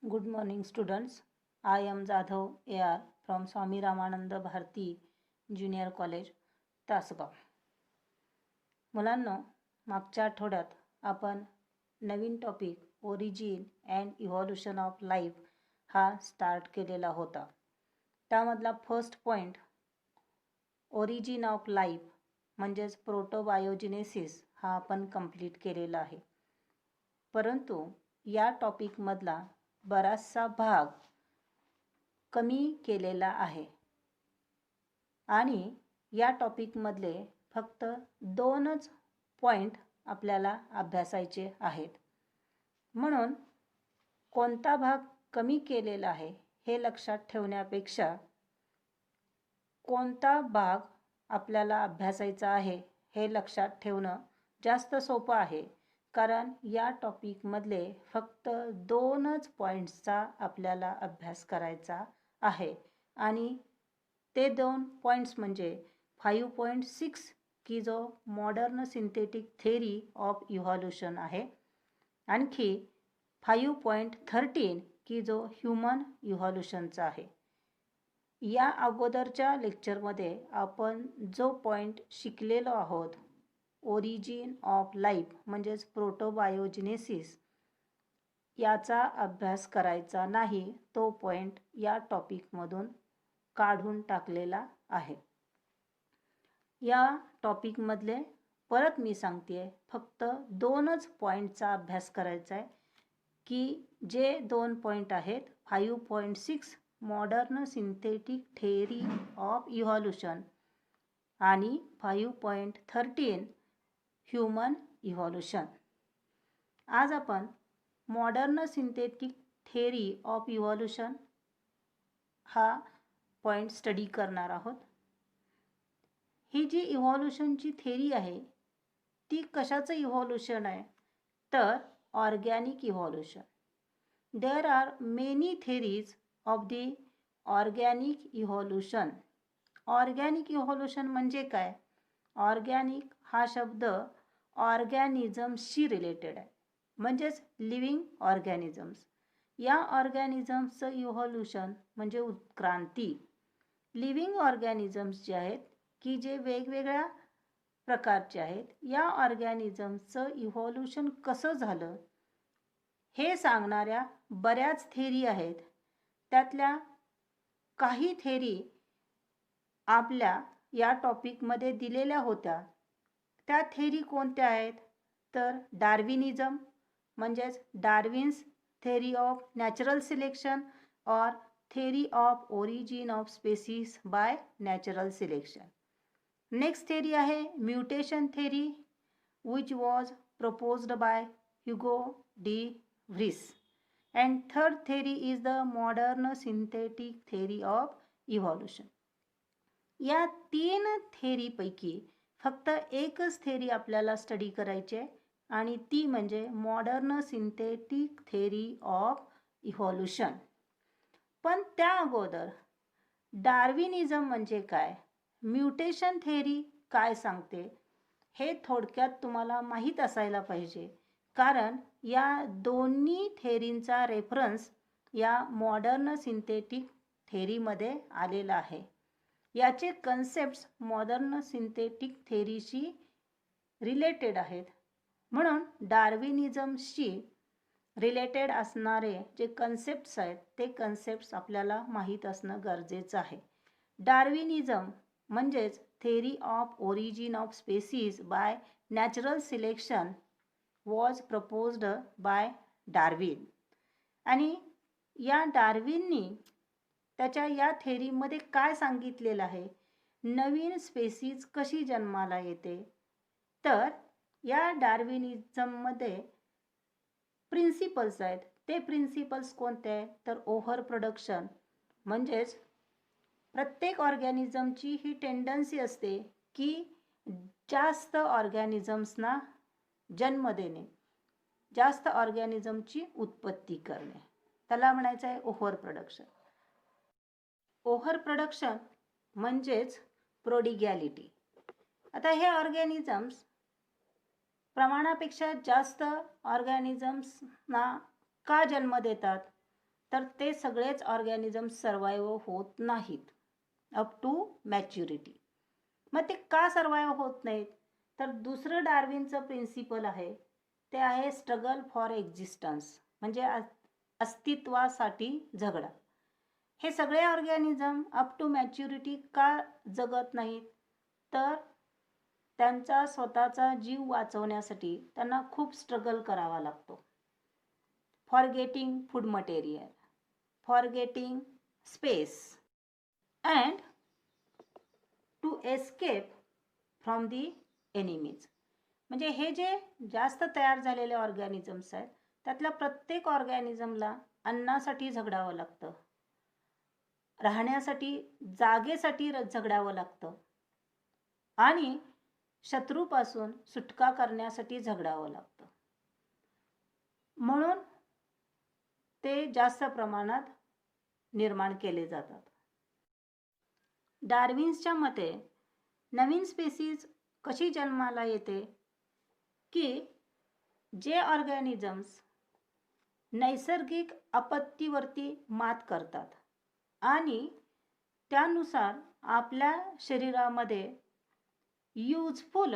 Good morning, students. I am Jadhav A.R. from Swami Ramananda Bharati Junior College, Tasgaon. मुलांनो, मागच्या आठवड्यात आपण नवीन topic origin and evolution of life हा start केलेला होता. त्यामधला first point origin of life म्हणजेच प्रोटोबायोजेनेसिस हा आपण कंप्लीट केलेला आहे. परंतु या टॉपिकमधला बराचसा भाग कमी केलेला आहे आणि या टॉपिकमधले फक्त 2च पॉईंट आपल्याला अभ्यासायचे आहेत. म्हणून कोणता भाग कमी केलेला आहे हे लक्षात ठेवण्यापेक्षा कोणता भाग आपल्याला अभ्यासायचा आहे हे लक्षात ठेवणं जास्त सोपं आहे. कारण या टॉपिकमधले फक्त 2च पॉईंट्सचा आपल्याला अभ्यास करायचा आहे आणि ते 2 पॉईंट्स म्हणजे 5.6 की जो modern synthetic theory of evolution आहे, आणखी 5.13 की जो ह्यूमन इव्हॉल्युशनचा आहे. या अगोदरच्या लेक्चरमध्ये आपण जो पॉईंट शिकलेलो आहोत ओरिजिन ऑफ लाईफ म्हणजेच प्रोटोबायोजेनेसिस, याचा अभ्यास करायचा नाही. तो पॉईंट या टॉपिकमधून काढून टाकलेला आहे. या टॉपिकमधले परत मी सांगते फक्त 2च पॉईंटचा अभ्यास करायचा आहे की जे 2 पॉईंट आहेत 5.6 modern synthetic theory of evolution आणि 5.13 ह्यूमन इव्हॉल्युशन. आज आपण modern synthetic theory of evolution हा पॉईंट स्टडी करणार आहोत. ही जी इव्हॉल्युशनची थेरी आहे ती कशाचं इव्हॉल्युशन आहे तर organic evolution. There are many theories of the organic evolution. Organic evolution म्हणजे काय? ऑर्गॅनिक हा शब्द ऑर्गॅनिझम्सशी रिलेटेड आहे, म्हणजेच लिव्हिंग ऑर्गॅनिझम्स. या ऑर्गॅनिझम्सचं इव्हॉल्युशन म्हणजे उत्क्रांती. लिव्हिंग ऑर्गॅनिझम्स जे आहेत की जे वेगवेगळ्या प्रकारचे आहेत, या ऑर्गॅनिझम्सचं इव्हॉल्युशन कसं झालं हे सांगणाऱ्या बऱ्याच थेरी आहेत. त्यातल्या काही थेरी आपल्या या टॉपिकमध्ये दिलेल्या होत्या. त्या थेरी कोणत्या आहेत तर डार्विनिझम म्हणजेच Darwin's theory of natural selection और theory of origin of species by natural selection. Next theory आहे mutation theory which was proposed by Hugo de Vries. And third theory is the modern synthetic theory of evolution. या 3 थेरीपैकी फक्त एकच theory आपल्याला study करायची आहे आणि ती म्हणजे modern synthetic theory of evolution. पण त्या अगोदर डार्विनिझम म्हणजे काय, म्युटेशन थेरी काय सांगते हे थोडक्यात तुम्हाला माहीत असायला पाहिजे. कारण या दोन्ही थेरींचा रेफरन्स या मॉडर्न सिंथेटिक थेरीमध्ये आलेला आहे. याचे कन्सेप्ट्स मॉडर्न सिंथेटिक थेरीशी रिलेटेड आहेत. म्हणून डार्विनिझमशी रिलेटेड असणारे जे कन्सेप्ट्स आहेत ते कन्सेप्ट्स आपल्याला माहीत असणं गरजेचं आहे. डार्विनिझम म्हणजेच theory of origin of species by natural selection was proposed bye Darwin. आणि या डार्विननी त्याच्या या थेरीमध्ये काय सांगितलेलं आहे, नवीन स्पेसीज कशी जन्माला येते. तर या डार्विनिझममध्ये प्रिन्सिपल्स आहेत. ते प्रिन्सिपल्स कोणते आहेत तर ओव्हर प्रोडक्शन, म्हणजेच प्रत्येक ऑर्गॅनिझमची ही टेंडन्सी असते की जास्त ऑर्गॅनिझम्सना जन्म देणे, जास्त ऑर्गॅनिझमची उत्पत्ती करणे, त्याला म्हणायचं आहे ओव्हर प्रोडक्शन. ओव्हर प्रोडक्शन म्हणजेच प्रोडिगॅलिटी. आता हे ऑर्गॅनिझम्स प्रमाणापेक्षा जास्त ऑर्गॅनिझम्सना का जन्म देतात तर ते सगळेच ऑर्गॅनिझम सर्वाइव्ह होत नाहीत अप टू मॅच्युरिटी. मग ते का सर्वाइव्ह होत नाहीत? तर दुसरं डार्विनचं प्रिन्सिपल आहे, ते आहे स्ट्रगल फॉर एक्झिस्टन्स, म्हणजे अस्तित्वासाठी झगडा. हे सगळे ऑर्गॅनिझम अप टू मॅच्युरिटी का जगत नाहीत? तर त्यांचा स्वतःचा जीव वाचवण्यासाठी त्यांना खूप स्ट्रगल करावा लागतो. For getting food material, for getting space and to escape from the enemies. म्हणजे हे जे जास्त तयार झालेले ऑर्गॅनिझम्स आहेत, त्यातल्या प्रत्येक ऑर्गॅनिझमला अन्नासाठी झगडावं लागतं, राहण्यासाठी जागेसाठी झगडावं लागतं आणि शत्रूपासून सुटका करण्यासाठी झगडावं लागतं. म्हणून ते जास्त प्रमाणात निर्माण केले जातात. डार्विन्सच्या मते नवीन स्पेसीज कशी जन्माला येते की जे ऑर्गॅनिझम्स नैसर्गिक आपत्तीवरती मात करतात आणि त्यानुसार आपल्या शरीरामध्ये यूजफुल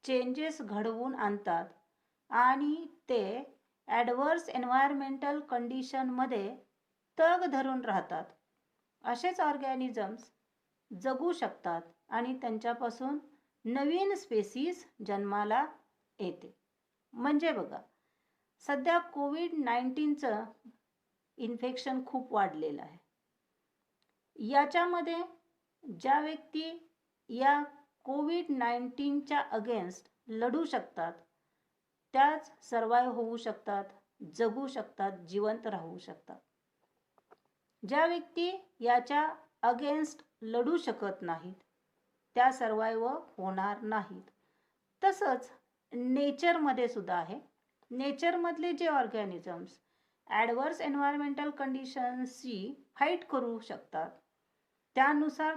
चेंजेस घडवून आणतात आणि ते ॲडवर्स एन्व्हायरमेंटल कंडिशनमध्ये तग धरून राहतात, असेच ऑर्गॅनिझम्स जगू शकतात आणि त्यांच्यापासून नवीन स्पेसीज जन्माला येते. म्हणजे बघा, सध्या कोविड-19चं इन्फेक्शन खूप वाढलेलं आहे. याच्यामध्ये ज्या व्यक्ती या कोविड-19च्या अगेन्स्ट लढू शकतात त्याच सर्वाइव्ह होऊ शकतात, जगू शकतात, जिवंत राहू शकतात. ज्या व्यक्ती याच्या अगेन्स्ट लढू शकत नाहीत त्या सर्वाइव्ह होणार नाहीत. तसंच नेचरमध्ये सुद्धा आहे. नेचरमधले जे ऑर्गॅनिझम्स ॲडवर्स एन्व्हायरमेंटल कंडिशन्सशी फाईट करू शकतात, त्यानुसार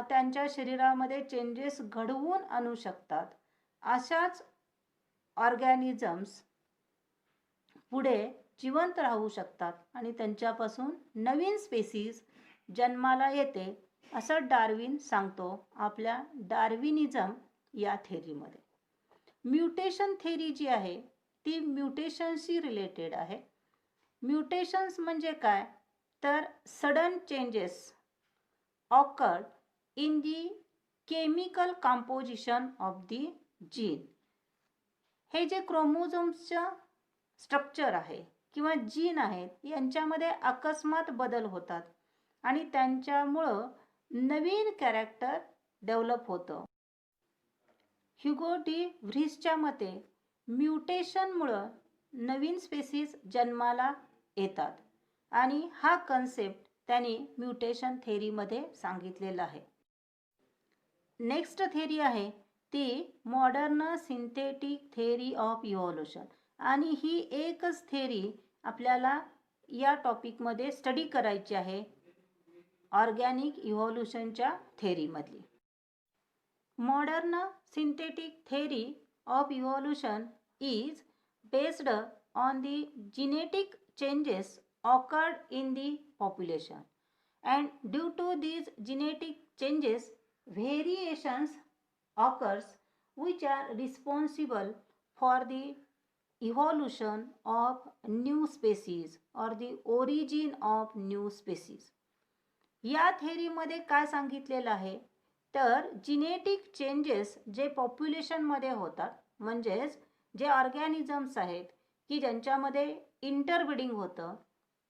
त्यांच्या शरीरामध्ये चेंजेस घडवून आणू शकतात, अशाच ऑर्गॅनिझम्स पुढे जिवंत राहू शकतात आणि त्यांच्यापासून नवीन स्पेसीज जन्माला येते, असं डार्विन सांगतो आपल्या डार्विनिझम या थेरीमध्ये. म्युटेशन थेरी जी आहे ती म्युटेशनशी रिलेटेड आहे. म्युटेशन्स म्हणजे काय? तर sudden changes occurred in the chemical composition of the gene. हे जे क्रोमोझोम्सचं स्ट्रक्चर आहे किंवा जीन आहेत यांच्यामध्ये अकस्मात बदल होतात आणि त्यांच्यामुळं नवीन कॅरेक्टर डेव्हलप होतं. ह्युगो डी व्हरीसच्या मते म्युटेशनमुळं नवीन स्पेसीज जन्माला येतात आणि हा कन्सेप्ट त्यांनी म्युटेशन थेरीमध्ये सांगितलेला आहे. नेक्स्ट थेरी आहे ती modern synthetic theory of evolution आणि ही एकच थेरी आपल्याला या टॉपिकमध्ये स्टडी करायची आहे, ऑर्गॅनिक इव्हॉल्युशनच्या थेरीमधली. Modern synthetic theory of evolution is based on the genetic changes occurred in the population, and due to these genetic changes variations occurs which are responsible for the evolution of new species or the origin of new species. या थेरीमध्ये काय सांगितलेलं आहे तर genetic changes जे पॉप्युलेशनमध्ये होतात, म्हणजेच जे ऑर्गॅनिझम्स आहेत की ज्यांच्यामध्ये इंटरब्रीडिंग होतं,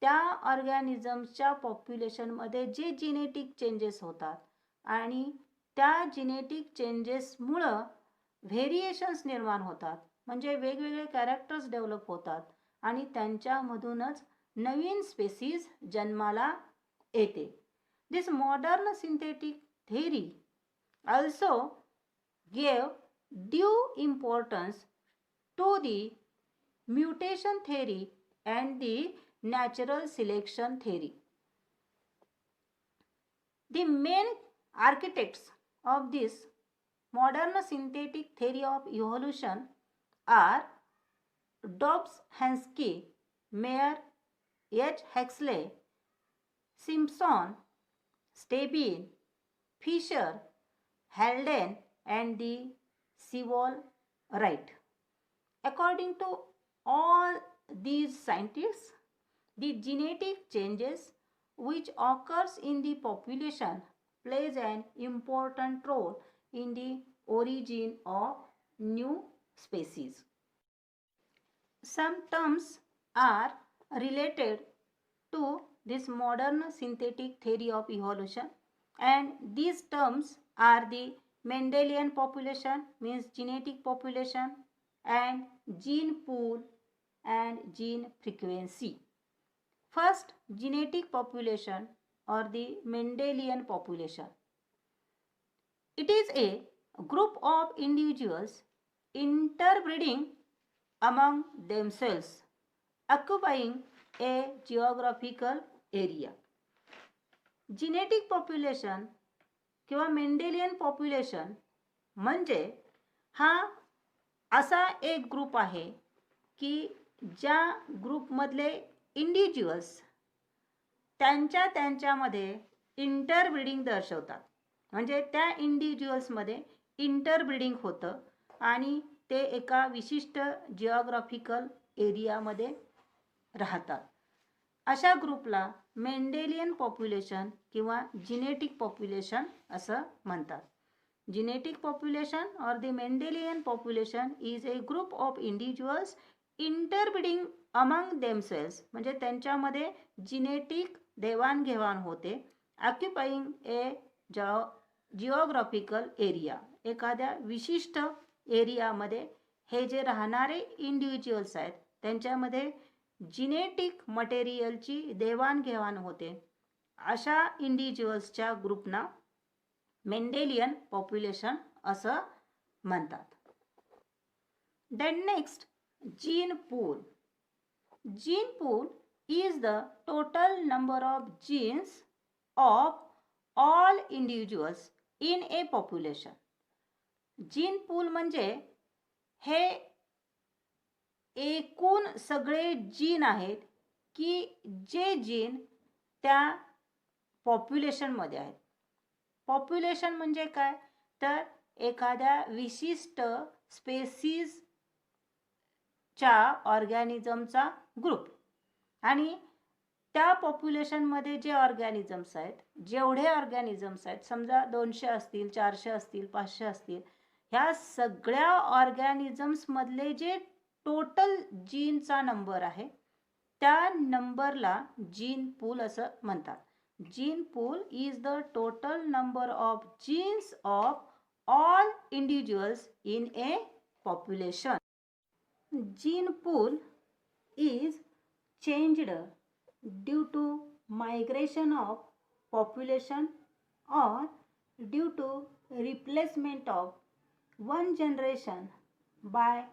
त्या ऑर्गॅनिझम्सच्या पॉप्युलेशनमध्ये जे जिनेटिक चेंजेस होतात आणि त्या जिनेटिक चेंजेसमुळं व्हेरिएशन्स निर्माण होतात, म्हणजे वेगवेगळे कॅरेक्टर्स डेव्हलप होतात आणि त्यांच्यामधूनच नवीन स्पेसीज जन्माला येते. This modern synthetic theory also gave due importance to the mutation theory and the natural selection theory. The main architects of this modern synthetic theory of evolution are Dobbs, Hansky, Meyer, H. Huxley, Simpson, Stebin, Fisher, Halden, and the Sewall Wright. According to all these scientists, the genetic changes which occurs in the population plays an important role in the origin of new species. Some terms are related to this modern synthetic theory of evolution, and these terms are the Mendelian population, means genetic population, and gene pool and gene frequency. First, genetic population or the Mendelian population. It is a group of individuals interbreeding among themselves, occupying a geographical area. Genetic population किंवा Mendelian population म्हणजे हा असा एक group आहे की ज्या ग्रुपमधले individuals त्यांच्यामध्ये interbreeding दर्शवतात. म्हणजे त्या इंडिव्हिज्युअल्समध्ये इंटरब्रीडिंग होतं आणि ते एका विशिष्ट जिओग्राफिकल एरियामध्ये राहतात. अशा ग्रुपला मेंडेलियन पॉप्युलेशन किंवा जिनेटिक पॉप्युलेशन असं म्हणतात. जिनेटिक पॉप्युलेशन और the Mendelian population is a group of individuals interbreeding among themselves, म्हणजे त्यांच्यामध्ये जिनेटिक देवाणघेवाण होते. ऑक्युपाईंग ए जिओग्राफिकल एरिया, एखाद्या विशिष्ट एरियामध्ये हे जे राहणारे इंडिव्हिज्युअल्स आहेत त्यांच्यामध्ये जिनेटिक मटेरियलची देवाणघेवाण होते. अशा इंडिव्हिज्युअल्सच्या ग्रुपना मेंडेलियन पॉप्युलेशन असं म्हणतात. Then next, gene pool. Gene pool is the total number of genes of all individuals in a population. Gene pool म्हणजे हे एकूण सगळे जीन आहेत की जे जीन त्या पॉप्युलेशनमध्ये आहेत. पॉप्युलेशन म्हणजे काय, तर एखाद्या विशिष्ट स्पेसीजच्या ऑर्गॅनिझमचा ग्रुप. आणि त्या पॉप्युलेशनमध्ये जे ऑर्गॅनिझम्स आहेत, जेवढे ऑर्गॅनिझम्स आहेत, समजा 200 असतील, 400 असतील, 500 असतील, ह्या सगळ्या ऑर्गॅनिझम्समधले जे टोटल जीनचा नंबर आहे त्या नंबरला जीन पूल असं म्हणतात. Gene pool is the total number of jeans of all individuals in A population. Gene pool is changed due to migration of population or due to replacement of one generation by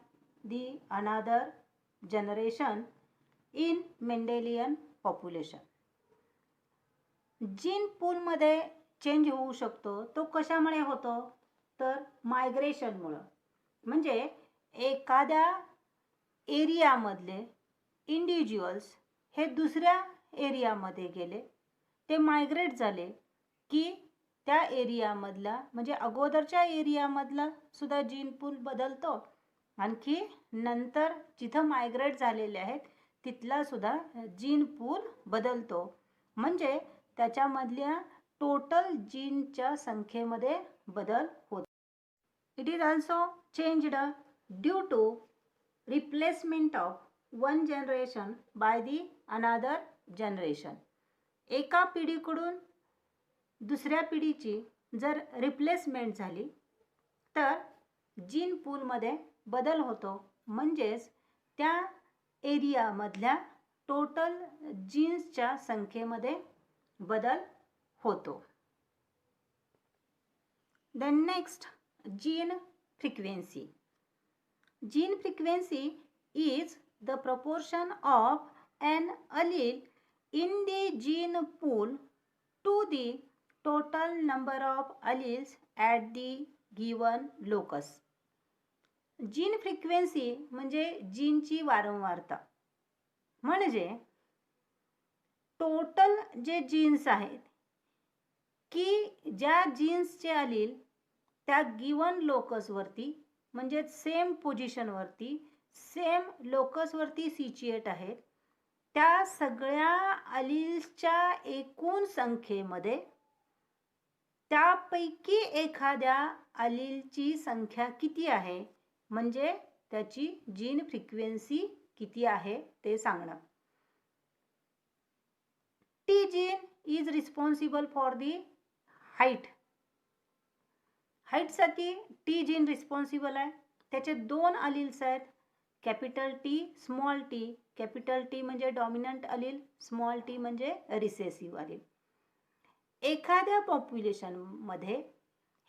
the another generation in Mendelian population. Gene पूलमध्ये change होऊ शकतो. तो कशामुळे होतो, तर मायग्रेशनमुळे. म्हणजे एखाद्या एरियामधले individuals हे दुसऱ्या एरियामध्ये गेले, ते मायग्रेट झाले की त्या एरियामधला म्हणजे अगोदरच्या एरियामधला सुद्धा जीन पूल बदलतो. आणखी नंतर जिथं मायग्रेट झालेले आहेत तिथला सुद्धा जीन पूल बदलतो. म्हणजे त्याच्यामधल्या टोटल जीनच्या संख्येमध्ये बदल होतो. It is also changed due to replacement of one generation by the another generation. एका पिढीकडून दुसऱ्या पिढीची जर रिप्लेसमेंट झाली तर जीन पूलमध्ये बदल होतो. म्हणजेच त्या एरियामधल्या टोटल जीन्सच्या संख्येमध्ये बदल होतो. Then next, gene frequency. Gene frequency is the proportion of an allele in the gene pool to the total number of alleles at the given locus. Gene frequency म्हणजे जीनची वारंवारता. म्हणजे टोटल जे जीन्स आहेत की ज्या जीन्सचे अलील त्या गिवन लोकसवरती म्हणजे सेम पोझिशनवरती सेम लोकसवरती सिच्युएट आहेत, त्या सगळ्या अलील्सच्या एकूण संख्येमध्ये त्यापैकी एखाद्या अलीलची संख्या किती आहे म्हणजे त्याची जीन फ्रिक्वेन्सी किती आहे ते सांगणं. T gene is responsible for the height. हाईटसाठी टी जीन रिस्पॉन्सिबल आहे. त्याचे दोन अलील्स आहेत, capital T small T. Capital T म्हणजे डॉमिनंट अलील, स्मॉल टी म्हणजे रिसेसिव्ह अलील. एखाद्या पॉप्युलेशनमध्ये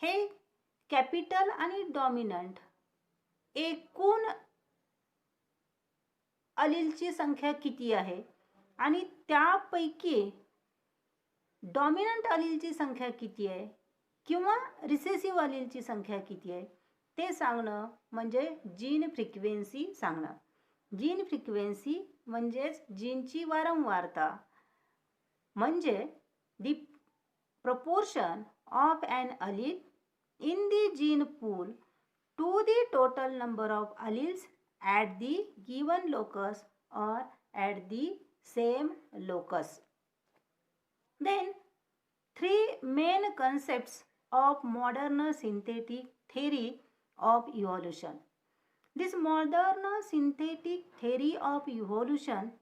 हे कॅपिटल आणि डॉमिनंट एकूण अलीलची संख्या किती आहे आणि त्यापैकी डॉमिनंट अलीलची संख्या किती आहे किंवा रिसेसिव्ह अलीलची संख्या किती आहे ते सांगणं म्हणजे जीन फ्रिक्वेन्सी सांगणं. जीन फ्रिक्वेन्सी म्हणजेच जीनची वारंवारता, म्हणजे दी proportion of an allele in the gene pool to the total number of alleles at the given locus or at the same locus. Then three main concepts of modern synthetic theory of evolution. This modern synthetic theory of evolution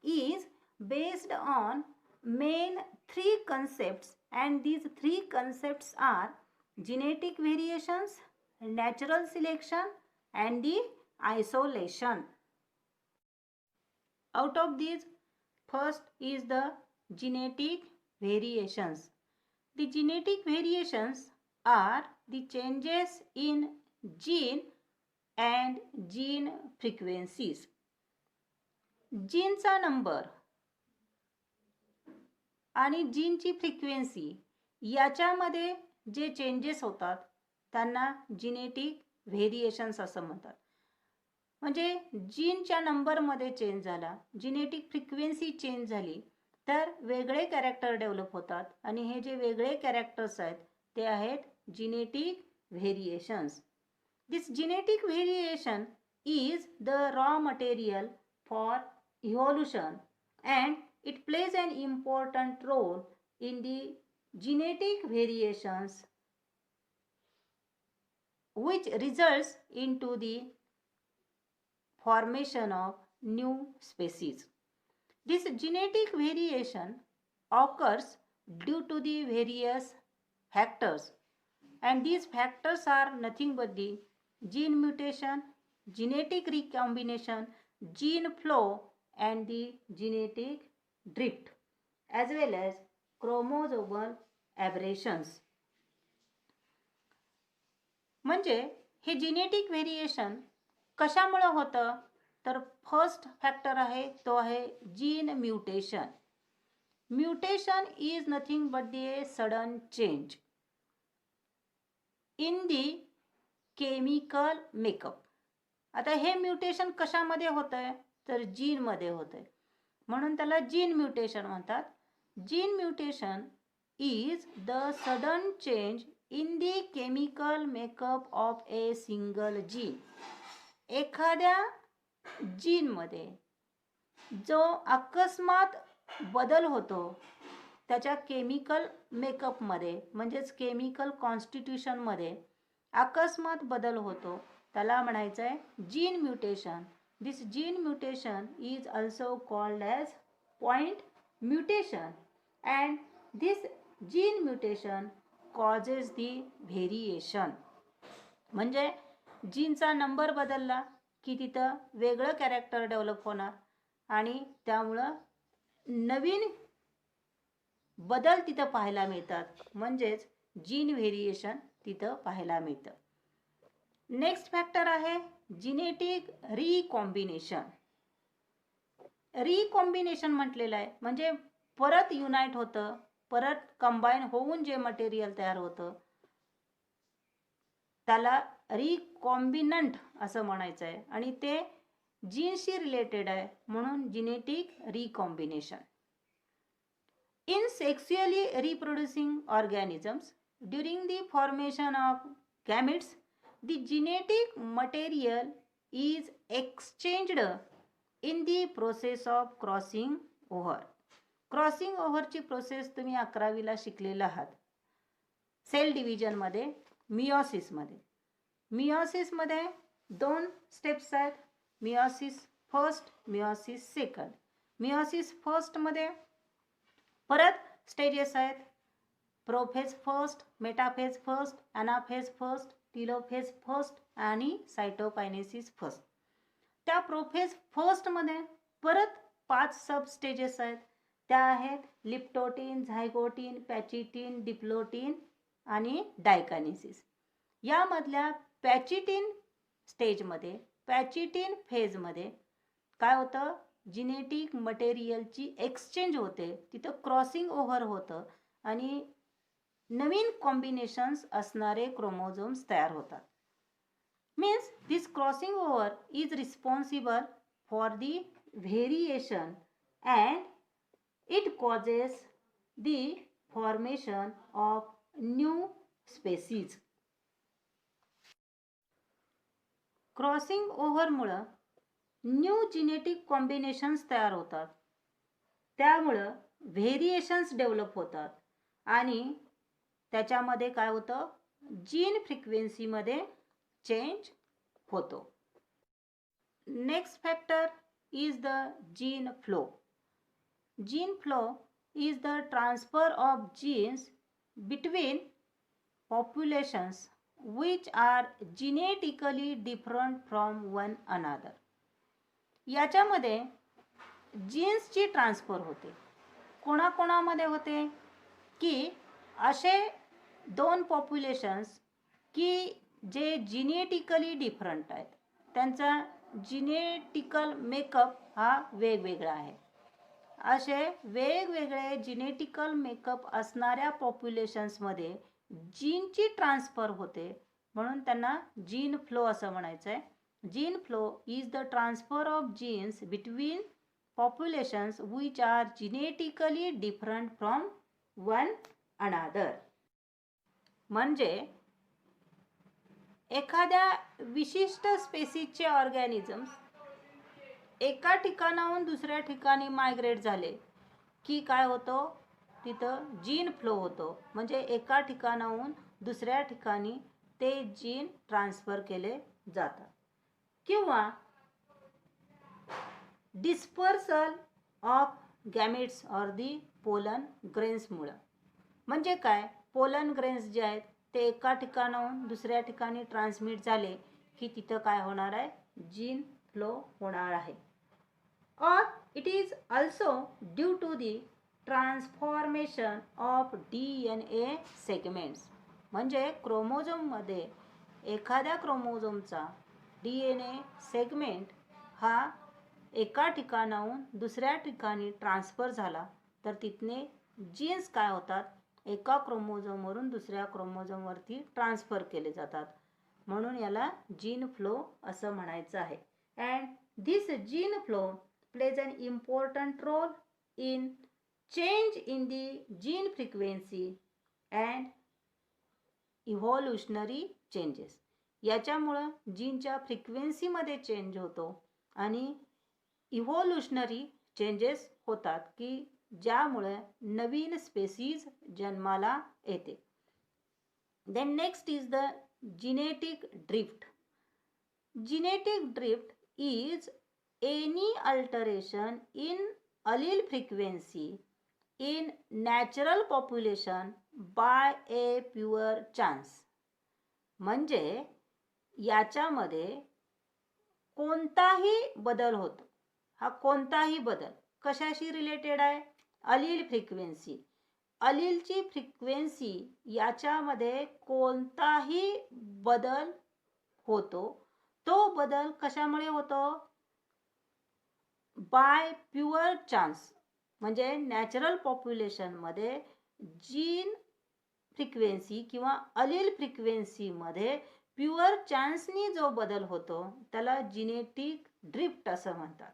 is based on main three concepts, and these three concepts are genetic variations, natural selection, and the isolation. Out of these, first is the genetic variations. The genetic variations are the changes in gene and gene frequencies. जीनचा number आणि जीनची frequency याच्यामध्ये जे changes होतात त्यांना genetic variations असं म्हणतात. म्हणजे जीनच्या नंबरमध्ये चेंज झाला, जेनेटिक फ्रिक्वेन्सी चेंज झाली तर वेगळे कॅरेक्टर डेव्हलप होतात आणि हे जे वेगळे कॅरेक्टर्स आहेत ते आहेत genetic variations. This genetic variation is the raw material for evolution and it plays an important role in the genetic variations which results into the formation of new species. This genetic variation occurs due to the various factors, and these factors are nothing but the gene mutation, genetic recombination, gene flow, and the genetic drift, as well as chromosomal aberrations. म्हणजे हे genetic variation कशामुळे होतं तर first factor आहे तो आहे gene mutation. Mutation is nothing but the sudden change in the chemical makeup. आता हे म्युटेशन कशामध्ये होतंय तर जीनमध्ये होतंय म्हणून त्याला जीन म्युटेशन म्हणतात. Gene mutation is the sudden change in the chemical makeup of a single gene. एखाद्या जीनमध्ये जो अकस्मात बदल होतो त्याच्या केमिकल मेकअपमध्ये म्हणजेच केमिकल कॉन्स्टिट्यूशनमध्ये अकस्मात बदल होतो त्याला म्हणायचं आहे gene mutation. This gene mutation is also called as point mutation, and this gene mutation causes the variation. म्हणजे जीनचा नंबर बदलला की तिथं वेगळं कॅरेक्टर डेव्हलप होणार आणि त्यामुळं नवीन बदल तिथं पाहायला मिळतात म्हणजेच जीन व्हेरिएशन तिथं पाहायला मिळतं. नेक्स्ट फॅक्टर आहे जेनेटिक रिकॉम्बिनेशन. रिकॉम्बिनेशन म्हटलेलं आहे म्हणजे परत युनाइट होतं, परत कंबाईन होऊन जे मटेरियल तयार होतं त्याला रिकॉम्बिनंट असं म्हणायचं आहे आणि ते जीनशी रिलेटेड आहे म्हणून genetic recombination. In sexually reproducing organisms, during the formation of gametes, the genetic material is exchanged in the process of crossing over. Crossing ओव्हरची प्रोसेस तुम्ही 11वीला शिकलेला आहात. सेल डिव्हिजनमध्ये मियोसिसमध्ये. मियोसिसमध्ये 2 स्टेप्स आहेत. Meiosis first, meiosis second. Meiosis फर्स्टमध्ये परत स्टेजेस आहेत. Prophase first, metaphase first, anaphase first, telophase first आणि सायटोकायनेसिस फर्स्ट. त्या प्रोफेज फर्स्टमध्ये परत 5 सब स्टेजेस आहेत. त्या आहेत लिप्टोटीन, झायगोटीन, पॅचिटीन, डिप्लोटीन आणि डायकायनेसिस. यामधल्या पॅचिटीन स्टेजमध्ये, पॅचिटीन फेजमध्ये काय होतं, जिनेटिक मटेरियलची एक्सचेंज होते. तिथं क्रॉसिंग ओव्हर होतं आणि नवीन कॉम्बिनेशन्स असणारे क्रोमोझोम्स तयार होतात. Means this crossing over is responsible for the variation and it causes the formation of new species. Crossing ओव्हरमुळं न्यू जेनेटिक कॉम्बिनेशन्स तयार होतात. त्यामुळं व्हेरिएशन्स डेव्हलप होतात आणि त्याच्यामध्ये काय होतं, जीन फ्रिक्वेन्सीमध्ये चेंज होतो. Next factor is the gene flow. Gene flow is the transfer of genes between populations which are genetically different from one another. याच्यामध्ये जीन्सची ट्रान्सफर होते. कोणाकोणामध्ये होते की असे 2 पॉप्युलेशन्स की जे जिनेटिकली डिफरंट आहेत, त्यांचा जिनेटिकल मेकअप हा वेगवेगळा आहे. असे वेगवेगळे जिनेटिकल मेकअप असणाऱ्या पॉप्युलेशन्समध्ये जीनची ट्रान्सफर होते, म्हणून त्यांना जीन फ्लो असं म्हणायचं आहे. Gene flow is the transfer of genes between populations which are genetically different from one another. म्हणजे एखाद्या विशिष्ट स्पेसीजचे ऑर्गॅनिझम्स एका ठिकाणाहून दुसऱ्या ठिकाणी मायग्रेट झाले की काय होतं, तिथं जीन फ्लो होतो. म्हणजे एका ठिकाणाहून दुसऱ्या ठिकाणी ते जीन ट्रान्सफर केले जातात. किंवा dispersal of gametes or the pollen ग्रेन्समुळं. म्हणजे काय, पोलन ग्रेन्स जे आहेत ते एका ठिकाणाहून दुसऱ्या ठिकाणी ट्रान्समिट झाले की तिथं काय होणार आहे, जीन फ्लो होणार आहे. Or it is also due to the transformation of DNA segments. म्हणजे क्रोमोझोममध्ये एखाद्या क्रोमोझोमचा DNA सेगमेंट हा एका ठिकाणाहून दुसऱ्या ठिकाणी ट्रान्सफर झाला तर तिथने जीन्स काय होतात, एका क्रोमोझोमवरून दुसऱ्या क्रोमोझोमवरती ट्रान्सफर केले जातात. म्हणून याला जीन फ्लो असं म्हणायचं आहे. And this gene flow plays an important role in change in the gene frequency and evolutionary changes. याच्यामुळं जीनच्या फ्रिक्वेन्सीमध्ये चेंज होतो आणि इव्होल्युशनरी चेंजेस होतात की ज्यामुळे नवीन स्पेसीज जन्माला येते. Then next is the genetic drift. Genetic drift is any alteration in allele frequency in natural population by a pure chance. म्हणजे याच्यामध्ये कोणताही बदल होतो. हा कोणताही बदल कशाशी रिलेटेड आहे, अलील फ्रिक्वेन्सी. अलीलची फ्रिक्वेन्सी याच्यामध्ये कोणताही बदल होतो. तो बदल कशामुळे होतो, बाय प्युअर चान्स. म्हणजे नॅचरल पॉप्युलेशनमध्ये जीन फ्रिक्वेन्सी किंवा अलील फ्रिक्वेन्सीमध्ये प्युअर चान्सनी जो बदल होतो त्याला जिनेटिक ड्रिफ्ट असं म्हणतात.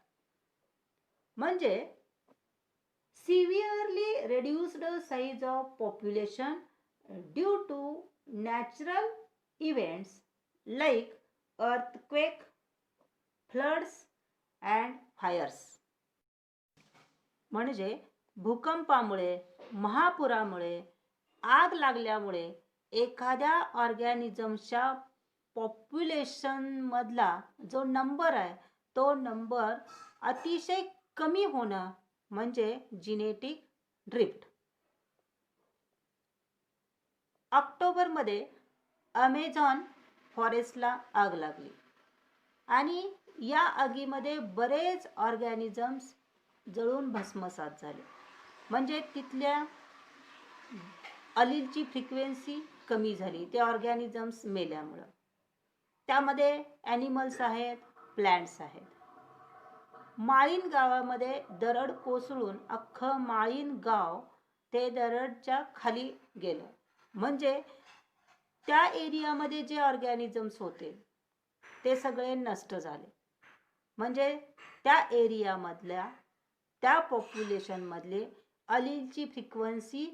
म्हणजे severely reduced size of population due to natural events like earthquake, floods and fires. म्हणजे भूकंपामुळे, महापुरामुळे, आग लागल्यामुळे एखाद्या ऑर्गॅनिझमच्या पॉप्युलेशनमधला जो नंबर आहे तो नंबर अतिशय कमी होणं म्हणजे जिनेटिक ड्रिफ्ट. ऑक्टोबरमध्ये अमेझॉन फॉरेस्टला आग लागली आणि या आगीमध्ये बरेच ऑर्गॅनिझम्स जळून भस्मसात झाले. म्हणजे तिथल्या अलीलची फ्रिक्वेन्सी कमी झाली, ते ऑर्गॅनिझम्स मेल्यामुळं. त्यामध्ये ॲनिमल्स आहेत, प्लॅन्ट्स आहेत. माळीण गावामध्ये दरड कोसळून अख्खं माळीण गाव ते दरडच्या खाली गेलं. म्हणजे त्या एरियामध्ये जे ऑर्गॅनिझम्स होते ते सगळे नष्ट झाले. म्हणजे त्या एरियामधल्या त्या पॉप्युलेशनमधले अलीलची फ्रिक्वेन्सी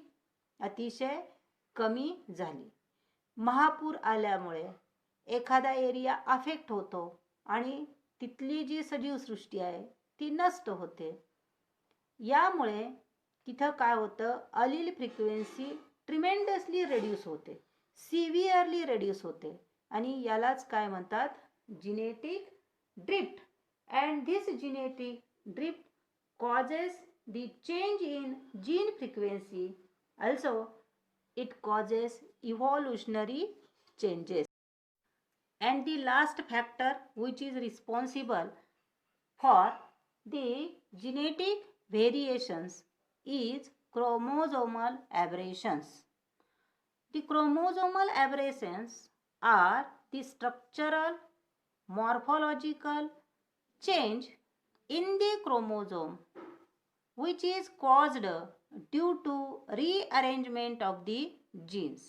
अतिशय कमी झाली. महापूर आल्यामुळे एखादा एरिया अफेक्ट होतो आणि तिथली जी सजीवसृष्टी आहे ती नष्ट होते. यामुळे तिथं काय होतं, अलील फ्रिक्वेन्सी ट्रिमेंडसली रेड्यूस होते, सिव्हिअरली रेड्यूस होते आणि यालाच काय म्हणतात, genetic drift. And this genetic drift causes the change in gene frequency. Also, it causes evolutionary changes. And the last factor which is responsible for the genetic variations is chromosomal aberrations. The chromosomal aberrations are the structural, morphological change in the chromosome which is caused due to rearrangement of the genes.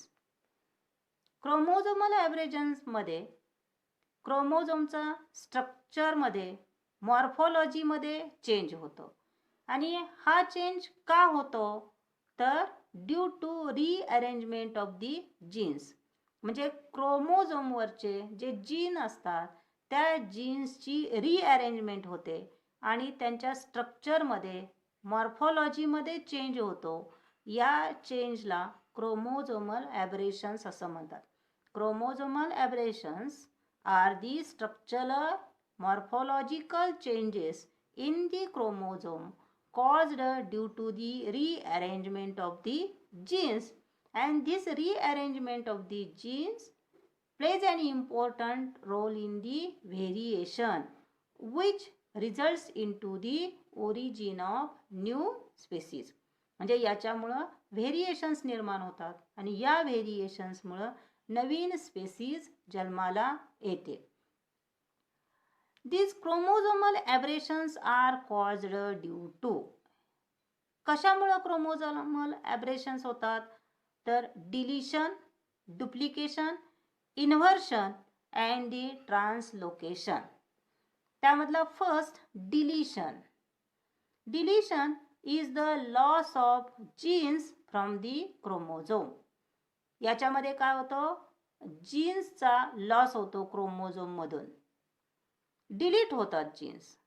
Chromosomal aberrations मध्ये क्रोमोझोमचा स्ट्रक्चरमध्ये, मॉर्फॉलॉजीमध्ये change होतो. आणि हा change का होतो, तर due to rearrangement of the genes. म्हणजे क्रोमोझोमवरचे जे जीन असतात त्या जीन्सची रिअरेंजमेंट होते आणि त्यांच्या स्ट्रक्चरमध्ये, मॉर्फॉलॉजीमध्ये चेंज होतो. या चेंजला क्रोमोझोमल ॲबरेशन्स असं म्हणतात. Chromosomal aberrations are the structural morphological changes in the chromosome caused due to the rearrangement of the genes, and this rearrangement of the genes plays an important role in the variation which results into the origin of new species. म्हणजे याच्यामुळं variations निर्माण होतात आणि या व्हेरिएशन्समुळं नवीन species जन्माला येते. These chromosomal aberrations are caused due to, कशामुळं chromosomal aberrations होतात, तर deletion, duplication, inversion and the translocation. त्यामधला first deletion. Deletion is the loss of genes from the chromosome. याच्यामध्ये काय होतं, जीन्सचा लॉस होतो क्रोमोझोममधून, डिलीट होतात जीन्स.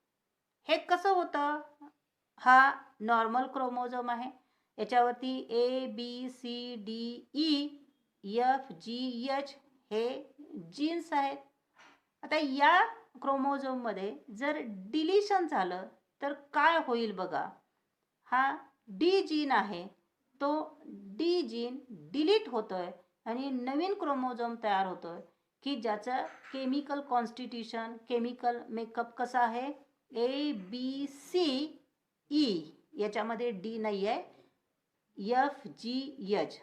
हे कसं होतं, हा नॉर्मल क्रोमोझोम आहे, याच्यावरती ABCDEFGH हे जीन्स आहेत. आता या क्रोमोझोममध्ये जर डिलिशन झालं तर काय होईल बघा, हा डी जीन आहे तो डी जीन डिलीट होतोय आणि नवीन क्रोमोझोम तयार होतोय की ज्याचं केमिकल कॉन्स्टिट्यूशन, केमिकल मेकअप कसा आहे, ABCE, याच्यामध्ये डी नाही आहे, FGH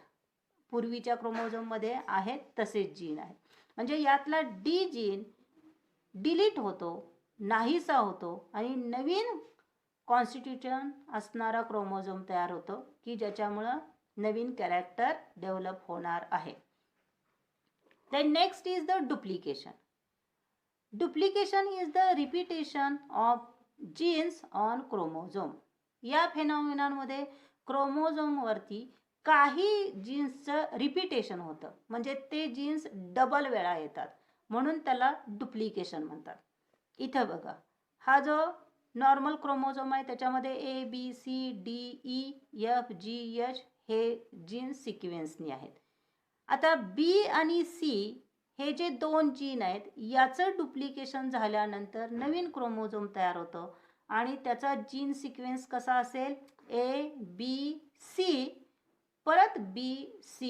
पूर्वीच्या क्रोमोझोममध्ये आहेत तसेच जीन आहे. म्हणजे यातला डी जीन डिलीट होतो, नाहीसा होतो आणि नवीन कॉन्स्टिट्यूशन असणारा क्रोमोझोम तयार होतो की ज्याच्यामुळं नवीन कॅरेक्टर डेव्हलप होणार आहे. Then next is the duplication. Duplication is the repetition of genes on chromosome. या फेनॉमिनामध्ये क्रोमोझोमवरती काही जीन्सचं रिपीटेशन होतं, म्हणजे ते जीन्स डबल वेळा येतात, म्हणून त्याला डुप्लिकेशन म्हणतात. इथं बघा, हा जो नॉर्मल क्रोमोझोम आहे त्याच्यामध्ये ABCDEFGH हे जीन्स सिक्वेन्सनी आहेत. आता बी आणि सी हे जे दोन जीन आहेत याचं डुप्लिकेशन झाल्यानंतर नवीन क्रोमोझोम तयार होतं आणि त्याचा जीन सिक्वेन्स कसा असेल, ABC परत BC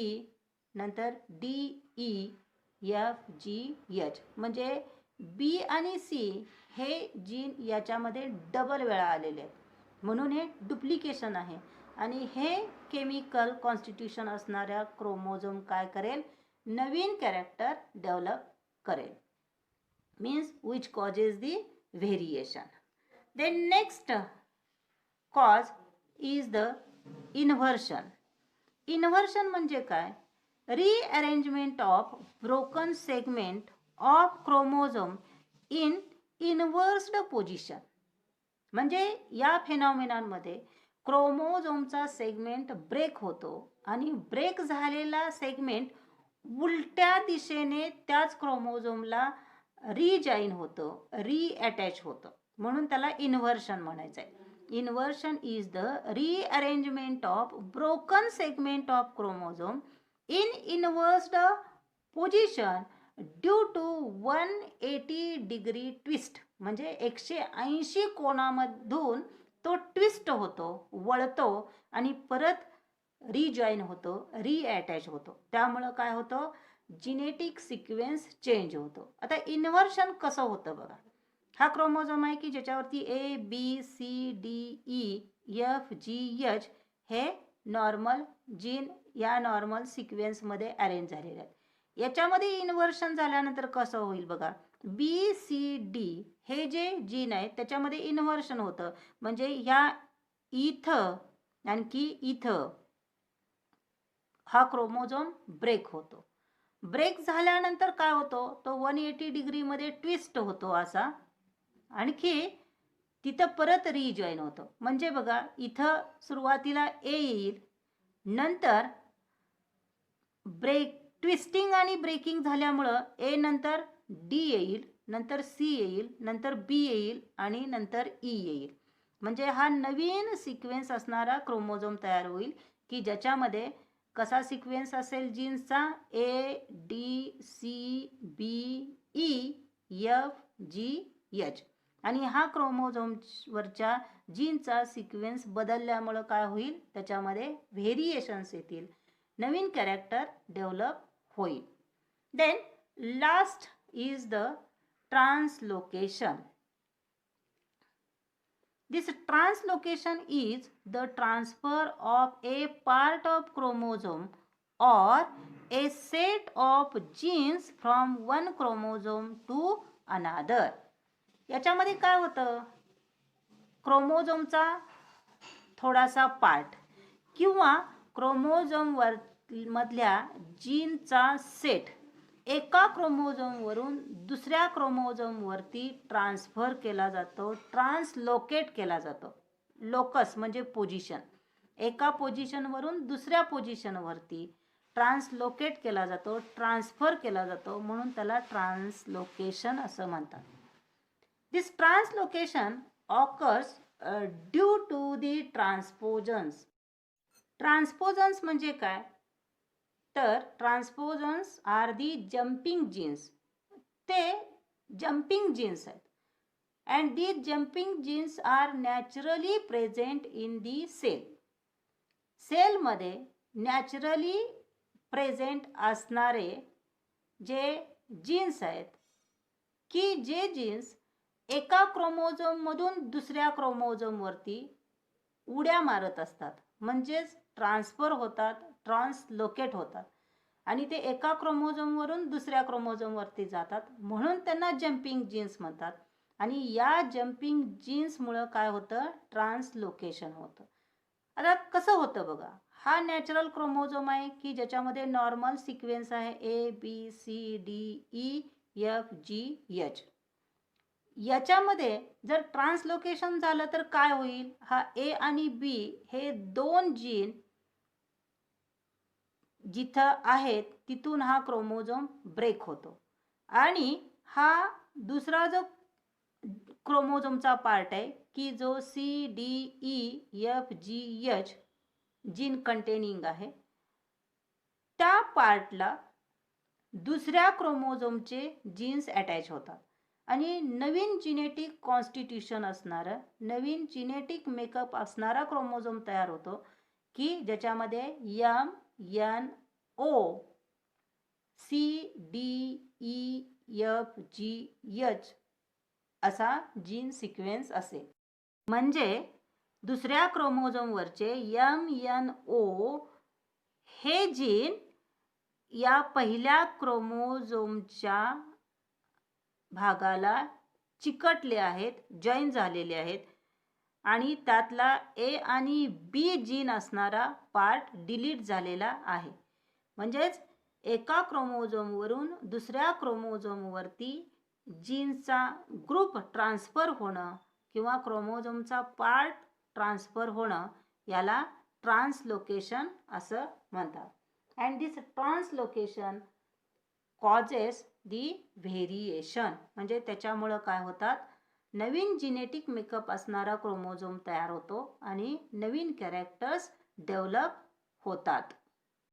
नंतर DEFGH, म्हणजे बी आणि सी हे जीन याच्यामध्ये डबल वेळा आलेले आहेत, म्हणून हे डुप्लिकेशन आहे. आणि हे केमिकल कॉन्स्टिट्यूशन असणाऱ्या क्रोमोझोम काय करेल, नवीन कॅरेक्टर डेव्हलप करेल, means which causes the variation. Then next cause is the inversion. Inversion म्हणजे काय, rearrangement of broken segment of chromosome in inversed position. म्हणजे या फेनॉमिनामध्ये क्रोमोझोमचा सेगमेंट ब्रेक होतो आणि ब्रेक झालेला सेगमेंट उलट्या दिशेने त्याच क्रोमोझोमला रिजॉईन होतं, रिअटॅच होतं, म्हणून त्याला इन्व्हर्शन म्हणायचं आहे. Inversion is the rearrangement of broken segment of chromosome in inverse position due to 180 twist. म्हणजे 180 कोनामधून तो ट्विस्ट होतो, वळतो आणि परत रिजॉईन होतो, रिअटॅच होतो. त्यामुळं काय होतं, जिनेटिक सिक्वेन्स चेंज होतो. आता इन्व्हर्शन कसं होतं बघा, हा क्रोमोझोम आहे की ज्याच्यावरती ABCDEFGH हे नॉर्मल जीन या नॉर्मल सिक्वेन्समध्ये अरेंज झालेले आहेत. याच्यामध्ये इन्व्हर्शन झाल्यानंतर कसं होईल बघा, BCD हे जे जीन आहे त्याच्यामध्ये इन्व्हर्शन होतं, म्हणजे ह्या इथं आणखी इथं हा क्रोमोझोम ब्रेक होतो. ब्रेक झाल्यानंतर काय होतो, तो 180 डिग्रीमध्ये ट्विस्ट होतो असा, आणखी तिथं परत रिजॉईन होतं. म्हणजे बघा, इथं सुरुवातीला ए येईल, नंतर ब्रेक ट्विस्टिंग आणि ब्रेकिंग झाल्यामुळं ए नंतर डी येईल, नंतर सी येईल, नंतर बी येईल आणि नंतर ई येईल. म्हणजे हा नवीन सिक्वेन्स असणारा क्रोमोझोम तयार होईल की ज्याच्यामध्ये कसा सिक्वेन्स असेल जीन्सचा, ADCBEFGH. आणि हा क्रोमोझोमवरच्या जीनचा सिक्वेन्स बदलल्यामुळं काय होईल, त्याच्यामध्ये व्हेरिएशन्स येतील, नवीन कॅरेक्टर डेव्हलप होईल. Then last is the translocation. This translocation is the transfer of a part of chromosome or a set of genes from one chromosome to another. याच्यामध्ये काय होतं, क्रोमोझोमचा थोडासा पार्ट किंवा क्रोमोझोमवर मधल्या जीनचा सेट एका क्रोमोझोमवरून दुसऱ्या क्रोमोझोमवरती ट्रान्सफर केला जातो, ट्रान्सलोकेट केला जातो. लोकस म्हणजे पोझिशन, एका पोझिशनवरून दुसऱ्या पोझिशनवरती ट्रान्सलोकेट केला जातो, ट्रान्सफर केला जातो, म्हणून त्याला ट्रान्सलोकेशन असं म्हणतात. This translocation occurs due to the transposons. Transposons म्हणजे काय, तर transposons are the jumping genes. ते जम्पिंग जीन्स आहेत and the jumping genes are naturally present in the cell. सेलमध्ये नॅचरली प्रेझेंट असणारे जे जीन्स आहेत की जे जीन्स एका क्रोमोझोममधून दुसऱ्या क्रोमोझोमवरती उड्या मारत असतात, म्हणजेच ट्रान्सफर होतात, ट्रान्सलोकेट होतात आणि ते एका क्रोमोझोमवरून दुसऱ्या क्रोमोझोमवरती जातात, म्हणून त्यांना जम्पिंग जीन्स म्हणतात. आणि या जम्पिंग जीन्समुळं काय होतं, ट्रान्सलोकेशन होतं. आता कसं होतं बघा, हा नॅचरल क्रोमोझोम आहे की ज्याच्यामध्ये नॉर्मल सिक्वेन्स आहे ABCDEFGH. याच्यामध्ये जर ट्रान्सलोकेशन झालं तर काय होईल? हा ए आणि बी हे दोन जीन जिथं आहेत तिथून हा क्रोमोझोम ब्रेक होतो आणि हा दुसरा जो क्रोमोझोमचा पार्ट आहे की जो CDEFGH जीन कंटेनिंग आहे, त्या पार्टला दुसऱ्या क्रोमोझोमचे जीन्स अटॅच होतात आणि नवीन जेनेटिक कॉन्स्टिट्यूशन असणारं, नवीन जेनेटिक मेकअप असणारा क्रोमोझोम तयार होतो की ज्याच्यामध्ये MNO CDEFGH असा जीन सिक्वेन्स असेल. म्हणजे दुसऱ्या क्रोमोझोमवरचे MNO हे जीन या पहिल्या क्रोमोझोमच्या भागाला चिकटले आहेत, जॉईन झालेले आहेत आणि त्यातला ए आणि बी जीन असणारा पार्ट डिलीट झालेला आहे. म्हणजेच एका क्रोमोझोमवरून दुसऱ्या क्रोमोझोमवरती जीनचा ग्रुप ट्रान्सफर होणं किंवा क्रोमोझोमचा पार्ट ट्रान्सफर होणं याला ट्रान्सलोकेशन असं म्हणतात. And this translocation causes the variation. म्हणजे त्याच्यामुळं काय होतात, नवीन जेनेटिक मेकअप असणारा क्रोमोझोम तयार होतो आणि नवीन कॅरेक्टर्स डेव्हलप होतात.